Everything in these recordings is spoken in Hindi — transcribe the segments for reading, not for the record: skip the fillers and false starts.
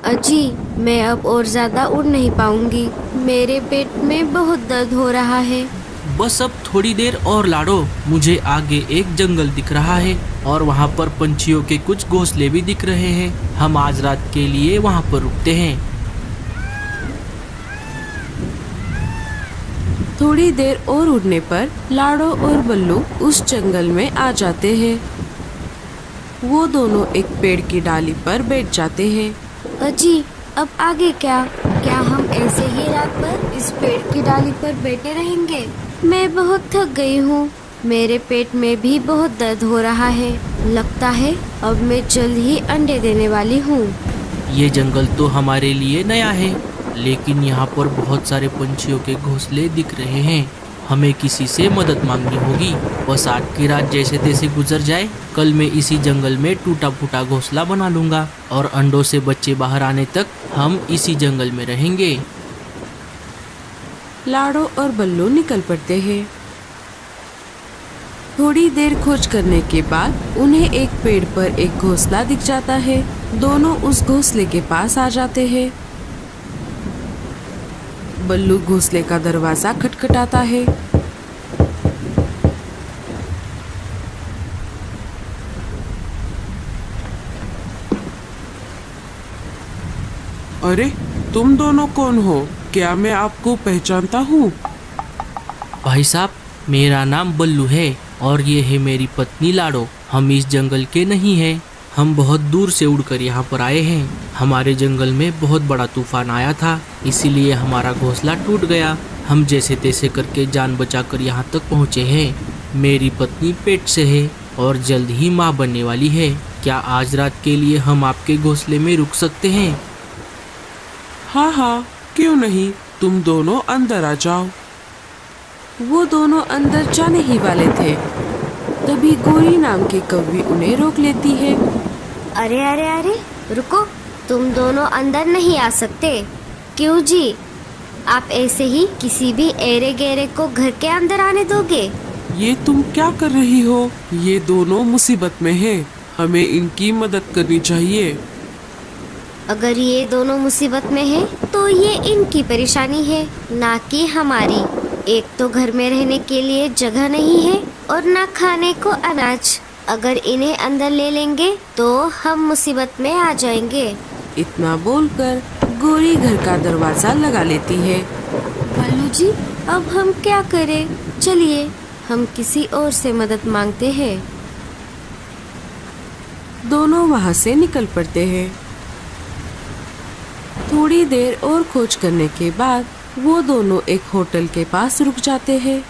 अजी, मैं अब और ज्यादा उड़ नहीं पाऊंगी। मेरे पेट में बहुत दर्द हो रहा है। बस अब थोड़ी देर और लाडो, मुझे आगे एक जंगल दिख रहा है और वहाँ पर पंछियों के कुछ घोंसले भी दिख रहे हैं। हम आज रात के लिए वहाँ पर रुकते हैं। थोड़ी देर और उड़ने पर लाडो और बल्लू उस जंगल में आ जाते हैं। वो दोनों एक पेड़ की डाली पर बैठ जाते हैं। अजी, अब आगे क्या? क्या हम ऐसे ही रात भर इस पेड़ की डाली पर बैठे रहेंगे? मैं बहुत थक गई हूँ। मेरे पेट में भी बहुत दर्द हो रहा है। लगता है अब मैं जल्द ही अंडे देने वाली हूँ। ये जंगल तो हमारे लिए नया है, लेकिन यहाँ पर बहुत सारे पंछियों के घोंसले दिख रहे हैं। हमें किसी से मदद मांगनी होगी। बस आज की रात जैसे तैसे गुजर जाए, कल मैं इसी जंगल में टूटा फूटा घोंसला बना लूँगा और अंडों से बच्चे बाहर आने तक हम इसी जंगल में रहेंगे। लाडो और बल्लू निकल पड़ते हैं। थोड़ी देर खोज करने के बाद उन्हें एक पेड़ पर एक घोंसला दिख जाता है। दोनों उस घोंसले के पास आ जाते हैं। बल्लू घोंसले का दरवाजा खटखटाता है। अरे, तुम दोनों कौन हो? क्या मैं आपको पहचानता हूँ? भाई साहब, मेरा नाम बल्लू है और ये है मेरी पत्नी लाडो। हम इस जंगल के नहीं हैं। हम बहुत दूर से उड़कर यहाँ पर आए हैं। हमारे जंगल में बहुत बड़ा तूफान आया था, इसीलिए हमारा घोंसला टूट गया। हम जैसे तैसे करके जान बचाकर यहाँ तक पहुँचे हैं। मेरी पत्नी पेट से है और जल्द ही माँ बनने वाली है। क्या आज रात के लिए हम आपके घोंसले में रुक सकते हैं? हाँ हाँ, क्यों नहीं। तुम दोनों अंदर आ जाओ। वो दोनों अंदर जाने ही वाले थे, तभी गोरी नाम की कौवी उन्हें रोक लेती है। अरे अरे अरे, रुको, तुम दोनों अंदर नहीं आ सकते। क्यों जी? आप ऐसे ही किसी भी एरे गहरे को घर के अंदर आने दोगे? ये तुम क्या कर रही हो? ये दोनों मुसीबत में हैं। हमें इनकी मदद करनी चाहिए। अगर ये दोनों मुसीबत में हैं, तो ये इनकी परेशानी है, ना कि हमारी। एक तो घर में रहने के लिए जगह नहीं है और ना खाने को अनाज। अगर इन्हें अंदर ले लेंगे तो हम मुसीबत में आ जाएंगे। इतना बोलकर गोरी घर का दरवाजा लगा लेती है। बल्लू जी, अब हम क्या करें? चलिए, हम किसी और से मदद मांगते हैं। दोनों वहाँ से निकल पड़ते हैं। थोड़ी देर और खोज करने के बाद वो दोनों एक होटल के पास रुक जाते हैं।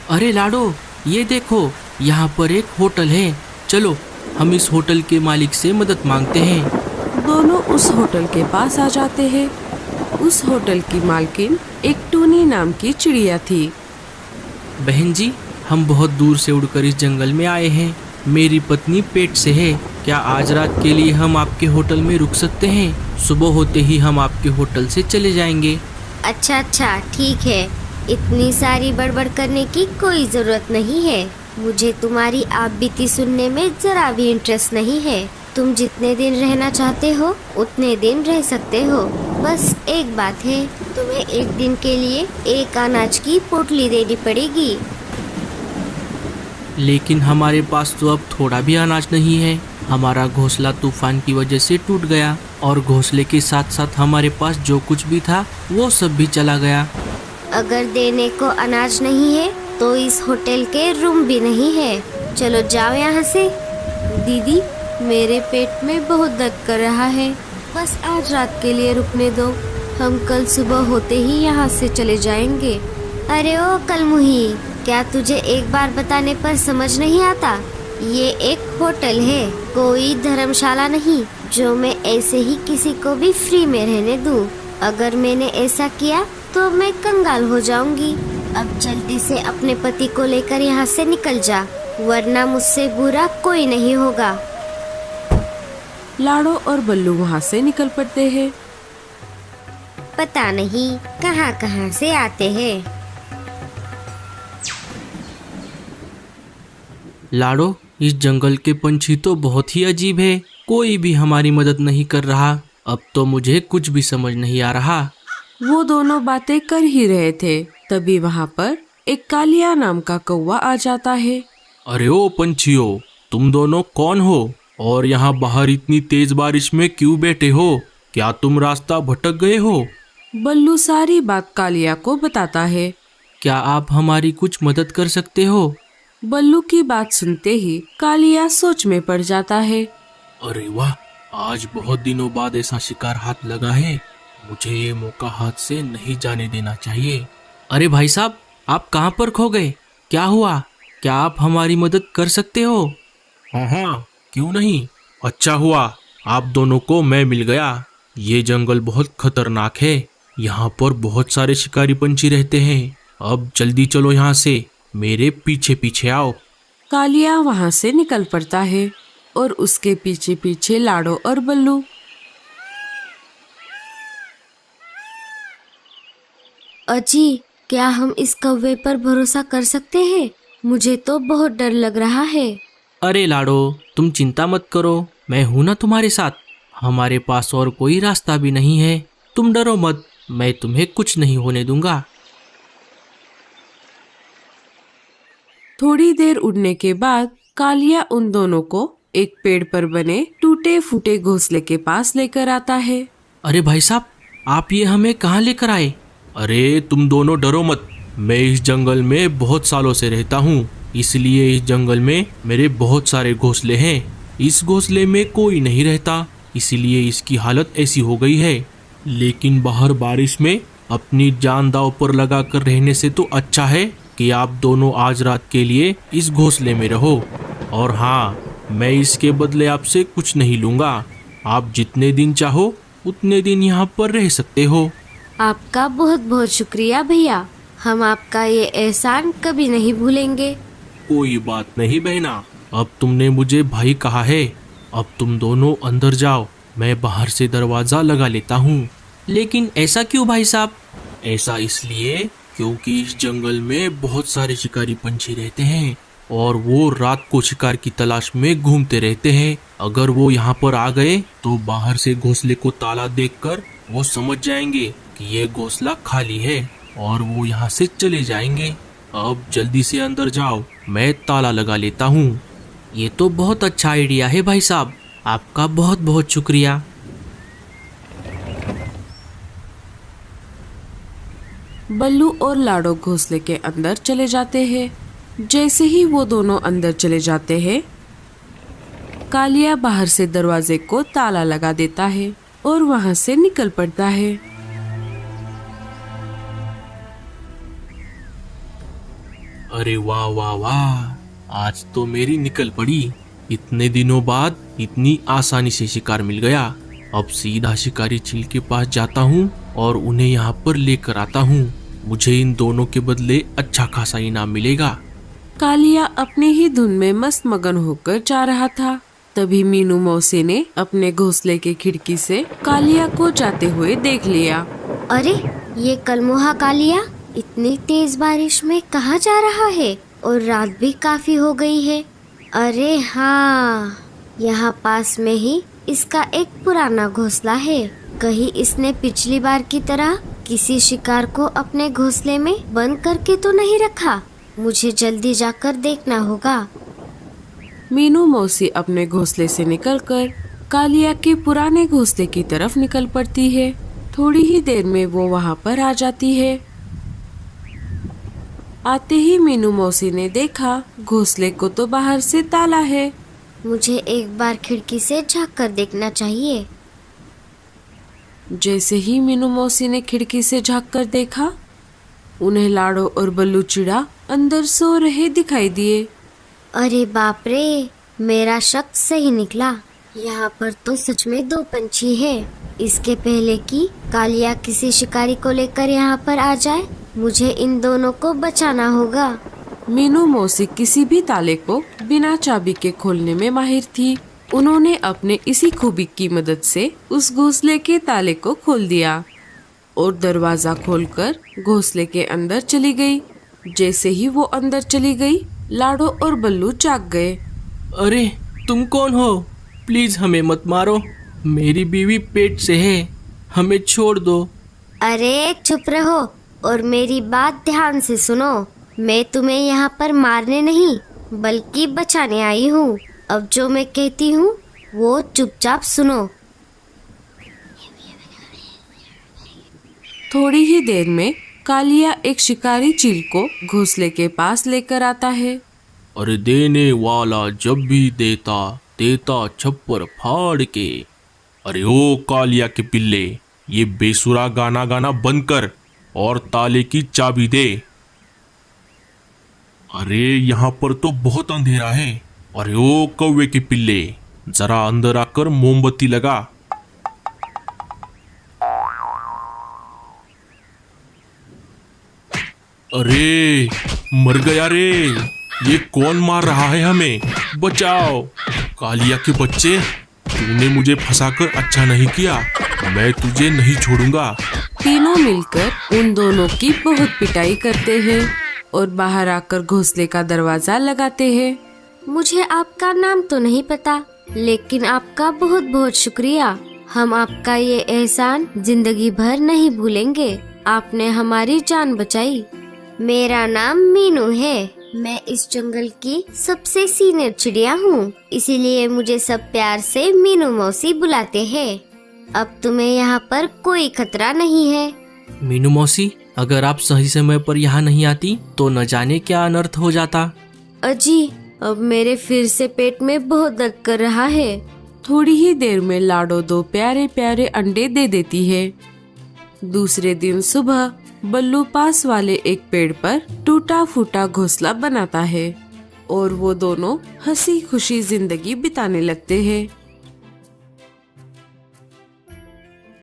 अरे लाडो, ये देखो, यहाँ पर एक होटल है। चलो, हम इस होटल के मालिक से मदद मांगते हैं। दोनों उस होटल के पास आ जाते हैं। उस होटल की मालकिन एक टूनी नाम की चिड़िया थी। बहन जी, हम बहुत दूर से उड़कर इस जंगल में आए हैं। मेरी पत्नी पेट से है। क्या आज रात के लिए हम आपके होटल में रुक सकते हैं? सुबह होते ही हम आपके होटल से चले जाएंगे। अच्छा अच्छा, ठीक है। इतनी सारी बड़बड़ करने की कोई जरूरत नहीं है। मुझे तुम्हारी आप बीती सुनने में जरा भी इंटरेस्ट नहीं है। तुम जितने दिन रहना चाहते हो उतने दिन रह सकते हो। बस एक बात है, तुम्हें एक दिन के लिए एक अनाज की पोटली देनी पड़ेगी। लेकिन हमारे पास तो अब थोड़ा भी अनाज नहीं है। हमारा घोंसला तूफान की वजह से टूट गया और घोंसले के साथ साथ हमारे पास जो कुछ भी था वो सब भी चला गया। अगर देने को अनाज नहीं है तो इस होटल के रूम भी नहीं है। चलो जाओ यहाँ से। दीदी, मेरे पेट में बहुत दर्द कर रहा है। बस आज रात के लिए रुकने दो। हम कल सुबह होते ही यहाँ से चले जाएंगे। अरे ओ कलमुही, क्या तुझे एक बार बताने पर समझ नहीं आता? ये एक होटल है, कोई धर्मशाला नहीं, जो मैं ऐसे ही किसी को भी फ्री में रहने दूं। अगर मैंने ऐसा किया तो मैं कंगाल हो जाऊंगी। अब जल्दी से अपने पति को लेकर यहाँ से निकल जा, वरना मुझसे बुरा कोई नहीं होगा। लाडो और बल्लू वहाँ से निकल पड़ते हैं। पता नहीं कहाँ कहाँ से आते हैं। लाडो, इस जंगल के पंछी तो बहुत ही अजीब है। कोई भी हमारी मदद नहीं कर रहा। अब तो मुझे कुछ भी समझ नहीं आ रहा। वो दोनों बातें कर ही रहे थे, तभी वहाँ पर एक कालिया नाम का कौवा आ जाता है। अरे ओ पंछियों, तुम दोनों कौन हो और यहाँ बाहर इतनी तेज बारिश में क्यों बैठे हो? क्या तुम रास्ता भटक गए हो? बल्लू सारी बात कालिया को बताता है। क्या आप हमारी कुछ मदद कर सकते हो? बल्लू की बात सुनते ही कालिया सोच में पड़ जाता है। अरे वाह, आज बहुत दिनों बाद ऐसा शिकार हाथ लगा है। मुझे ये मौका हाथ से नहीं जाने देना चाहिए। अरे भाई साहब, आप कहाँ पर खो गए? क्या हुआ? क्या आप हमारी मदद कर सकते हो? हाँ हाँ, क्यों नहीं। अच्छा हुआ आप दोनों को मैं मिल गया। ये जंगल बहुत खतरनाक है। यहाँ पर बहुत सारे शिकारी पंछी रहते हैं। अब जल्दी चलो यहाँ से, मेरे पीछे पीछे आओ। कालिया वहाँ से निकल पड़ता है और उसके पीछे पीछे लाडो और बल्लू। अजी, क्या हम इस कौवे पर भरोसा कर सकते हैं? मुझे तो बहुत डर लग रहा है। अरे लाडो, तुम चिंता मत करो, मैं हूं ना तुम्हारे साथ। हमारे पास और कोई रास्ता भी नहीं है। तुम डरो मत, मैं तुम्हें कुछ नहीं होने दूंगा। थोड़ी देर उड़ने के बाद कालिया उन दोनों को एक पेड़ पर बने टूटे फूटे घोंसले के पास लेकर आता है। अरे भाई साहब, आप ये हमें कहाँ लेकर आए? अरे तुम दोनों डरो मत, मैं इस जंगल में बहुत सालों से रहता हूँ, इसलिए इस जंगल में मेरे बहुत सारे घोंसले हैं। इस घोंसले में कोई नहीं रहता, इसलिए इसकी हालत ऐसी हो गई है। लेकिन बाहर बारिश में अपनी जान दांव पर लगा कर रहने से तो अच्छा है कि आप दोनों आज रात के लिए इस घोंसले में रहो। और हाँ, मैं इसके बदले आपसे कुछ नहीं लूँगा। आप जितने दिन चाहो उतने दिन यहाँ पर रह सकते हो। आपका बहुत बहुत शुक्रिया भैया, हम आपका ये एहसान कभी नहीं भूलेंगे। कोई बात नहीं बहना, अब तुमने मुझे भाई कहा है। अब तुम दोनों अंदर जाओ, मैं बाहर से दरवाजा लगा लेता हूँ। लेकिन ऐसा क्यों भाई साहब? ऐसा इसलिए क्योंकि इस जंगल में बहुत सारे शिकारी पंछी रहते हैं और वो रात को शिकार की तलाश में घूमते रहते हैं। अगर वो यहाँ पर आ गए तो बाहर से घोंसले को ताला देखकर वो समझ जाएंगे कि ये घोंसला खाली है और वो यहाँ से चले जाएंगे। अब जल्दी से अंदर जाओ, मैं ताला लगा लेता हूँ। ये तो बहुत अच्छा आइडिया है भाई साहब, आपका बहुत बहुत शुक्रिया। बल्लू और लाडो घोंसले के अंदर चले जाते हैं। जैसे ही वो दोनों अंदर चले जाते हैं, कालिया बाहर से दरवाजे को ताला लगा देता है और वहाँ से निकल पड़ता है। अरे वाह वाह वाह, आज तो मेरी निकल पड़ी। इतने दिनों बाद इतनी आसानी से शिकार मिल गया। अब सीधा शिकारी चील के पास जाता हूँ और उन्हें यहाँ पर लेकर आता हूँ। मुझे इन दोनों के बदले अच्छा खासा इनाम मिलेगा। कालिया अपने ही धुन में मस्त मगन होकर जा रहा था। तभी मीनू मौसी ने अपने घोंसले की खिड़की से कालिया को जाते हुए देख लिया। अरे, ये कलमुहा कालिया इतनी तेज बारिश में कहाँ जा रहा है? और रात भी काफी हो गई है। अरे हाँ, यहाँ पास में ही इसका एक पुराना घोंसला है। कहीं इसने पिछली बार की तरह किसी शिकार को अपने घोंसले में बंद करके तो नहीं रखा? मुझे जल्दी जाकर देखना होगा। मीनू मौसी अपने घोंसले से निकलकर कालिया के पुराने घोंसले की तरफ निकल पड़ती है। थोड़ी ही देर में वो वहाँ पर आ जाती है। आते ही मीनू मौसी ने देखा घोंसले को तो बाहर से ताला है। मुझे एक बार खिड़की से झांक कर देखना चाहिए। जैसे ही मीनू मौसी ने खिड़की से झांक कर देखा, उन्हें लाडो और बल्लू चिड़ा अंदर सो रहे दिखाई दिए। अरे बाप रे, मेरा शक सही निकला। यहाँ पर तो सच में दो पंछी हैं। इसके पहले कि कालिया किसी शिकारी को लेकर यहाँ पर आ जाए, मुझे इन दोनों को बचाना होगा। मीनू मौसी किसी भी ताले को बिना चाबी के खोलने में माहिर थी। उन्होंने अपने इसी खूबी की मदद से उस घोंसले के ताले को खोल दिया और दरवाजा खोलकर घोंसले के अंदर चली गई। जैसे ही वो अंदर चली गई, लाडो और बल्लू जाग गए। अरे तुम कौन हो? प्लीज हमें मत मारो, मेरी बीवी पेट से है, हमें छोड़ दो। अरे चुप रहो और मेरी बात ध्यान से सुनो। मैं तुम्हें यहाँ पर मारने नहीं बल्कि बचाने आई हूँ। अब जो मैं कहती हूँ वो चुपचाप सुनो। थोड़ी ही देर में कालिया एक शिकारी चील को घोंसले के पास लेकर आता है। अरे देने वाला जब भी देता, देता छप्पर फाड़ के। अरे ओ कालिया के पिल्ले, ये बेसुरा गाना गाना बंद कर और ताले की चाबी दे। अरे यहाँ पर तो बहुत अंधेरा है। अरे ओ कौवे के पिल्ले, जरा अंदर आकर मोमबत्ती लगा। अरे मर गया रे, ये कौन मार रहा है हमें? बचाओ। कालिया के बच्चे, तूने मुझे फंसाकर अच्छा नहीं किया, मैं तुझे नहीं छोड़ूंगा। तीनों मिलकर उन दोनों की बहुत पिटाई करते हैं और बाहर आकर घोंसले का दरवाजा लगाते हैं। मुझे आपका नाम तो नहीं पता, लेकिन आपका बहुत बहुत शुक्रिया। हम आपका ये एहसान जिंदगी भर नहीं भूलेंगे। आपने हमारी जान बचाई। मेरा नाम मीनू है। मैं इस जंगल की सबसे सीनियर चिड़िया हूँ, इसीलिए मुझे सब प्यार से मीनू मौसी बुलाते हैं। अब तुम्हें यहाँ पर कोई खतरा नहीं है। मीनू मौसी, अगर आप सही समय पर यहाँ नहीं आती तो न जाने क्या अनर्थ हो जाता। अजी, अब मेरे फिर से पेट में बहुत दर्द कर रहा है। थोड़ी ही देर में लाडो दो प्यारे प्यारे अंडे दे देती है। दूसरे दिन सुबह बल्लू पास वाले एक पेड़ पर टूटा फूटा घोंसला बनाता है और वो दोनों हंसी खुशी जिंदगी बिताने लगते हैं।